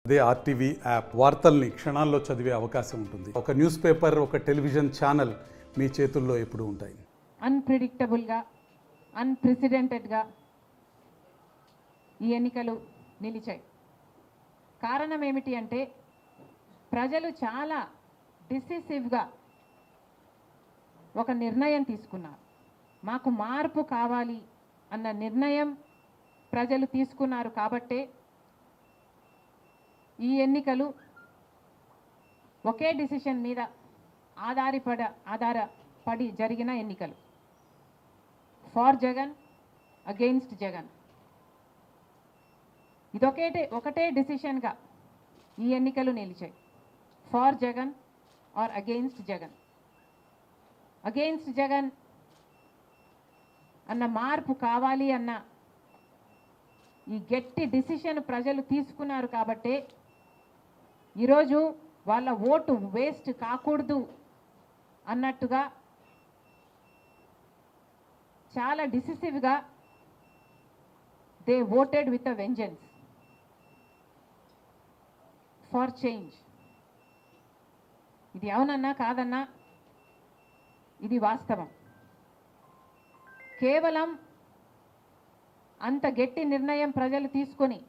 అదే RTV app వార్తల్ని క్షణాల్లో చదివే అవకాశం ఉంటుంది. ఒక న్యూస్ పేపర్, ఒక టెలివిజన్ ఛానల్ మీ చేతుల్లో ఎప్పుడూ ఉంటాయి. అన్ప్రెడిక్టబుల్గా, అన్ప్రెసిడెంటెడ్గా ఈ ఎన్నికలు నిలిచాయి. కారణం ఏమిటి అంటే ప్రజలు చాలా డిసిసివ్గా ఒక నిర్ణయం తీసుకున్నారు. మాకు మార్పు కావాలి అన్న నిర్ణయం ప్రజలు తీసుకున్నారు కాబట్టే ఈ ఎన్నికలు ఒకే డిసిషన్ మీద ఆధారపడి జరిగిన ఎన్నికలు. For Jagan, against Jagan. ఒకటే డిసిషన్గా ఈ ఎన్నికలు నిలిచాయి. For Jagan or against Jagan. Against Jagan అన్న మార్పు కావాలి అన్న ఈ గట్టి డిసిషన్ ప్రజలు తీసుకున్నారు కాబట్టే ఈరోజు వాళ్ళ ఓటు వేస్ట్ కాకూడదు అన్నట్టుగా చాలా డిసిసివ్గా they voted with a vengeance for change. ఇది అవునన్నా కాదన్నా ఇది వాస్తవం. కేవలం అంత గట్టి నిర్ణయం ప్రజలు తీసుకొని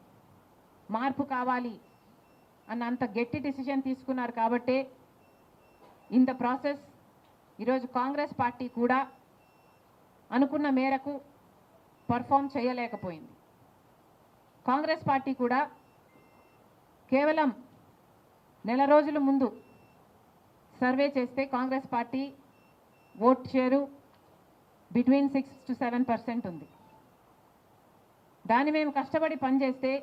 మార్పు కావాలి అన్న అంత గట్టి డిసిషన్ తీసుకున్నారు కాబట్టే ఇన్ ద ప్రాసెస్ ఈరోజు కాంగ్రెస్ పార్టీ కూడా అనుకున్న మేరకు పర్ఫామ్ చేయలేకపోయింది. కాంగ్రెస్ పార్టీ కూడా కేవలం నెల రోజుల ముందు సర్వే చేస్తే Congress party vote share between 6 to 7% ఉంది. దాన్ని మేము కష్టపడి పనిచేస్తే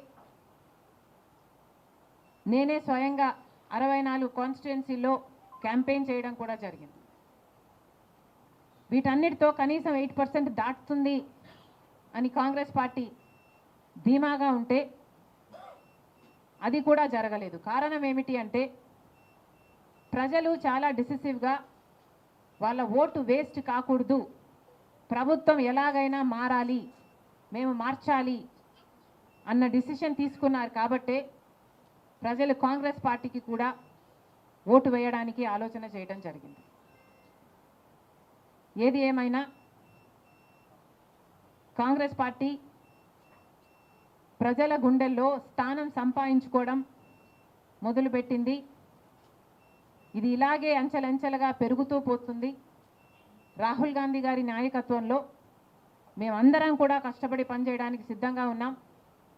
నేనే స్వయంగా 64 కాన్స్టిట్యుయెన్సీలో క్యాంపెయిన్ చేయడం కూడా జరిగింది. వీటన్నిటితో కనీసం 8% దాటుతుంది అని కాంగ్రెస్ పార్టీ ధీమాగా ఉంటే అది కూడా జరగలేదు. కారణం ఏమిటి అంటే ప్రజలు చాలా డిసిసివ్గా వాళ్ళ ఓటు వేస్ట్ కాకూడదు, ప్రభుత్వం ఎలాగైనా మారాలి, మేము మార్చాలి అన్న డిసిషన్ తీసుకున్నారు కాబట్టే ప్రజలు కాంగ్రెస్ పార్టీకి కూడా ఓటు వేయడానికి ఆలోచన చేయడం జరిగింది. ఏది ఏమైనా కాంగ్రెస్ పార్టీ ప్రజల గుండెల్లో స్థానం సంపాదించుకోవడం మొదలుపెట్టింది. ఇది ఇలాగే అంచెలంచెలుగా పెరుగుతూ పోతుంది. రాహుల్ గాంధీ గారి నాయకత్వంలో మేమందరం కూడా కష్టపడి పనిచేయడానికి సిద్ధంగా ఉన్నాం.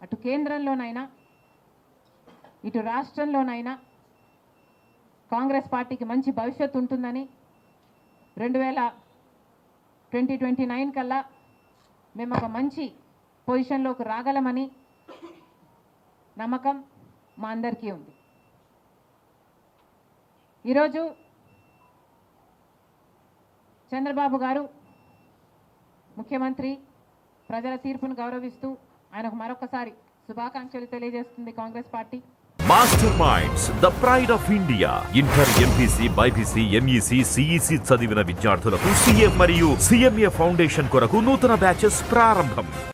అటు కేంద్రంలోనైనా ఇటు రాష్ట్రంలోనైనా కాంగ్రెస్ పార్టీకి మంచి భవిష్యత్తు ఉంటుందని 2029 కల్లా మేము ఒక మంచి పొజిషన్లోకి రాగలమని నమ్మకం మా అందరికీ ఉంది. ఈరోజు చంద్రబాబు గారు ముఖ్యమంత్రి ప్రజల తీర్పును గౌరవిస్తూ ఆయనకు మరొకసారి శుభాకాంక్షలు తెలియజేస్తుంది Congress party. Master minds, the pride of India. Inter, MPC, BiPC, MEC, CEC చదివిన విద్యార్థులకు సీఏ మరియు సిఎంఏ ఫౌండేషన్ కొరకు నూతన బ్యాచెస్ ప్రారంభం.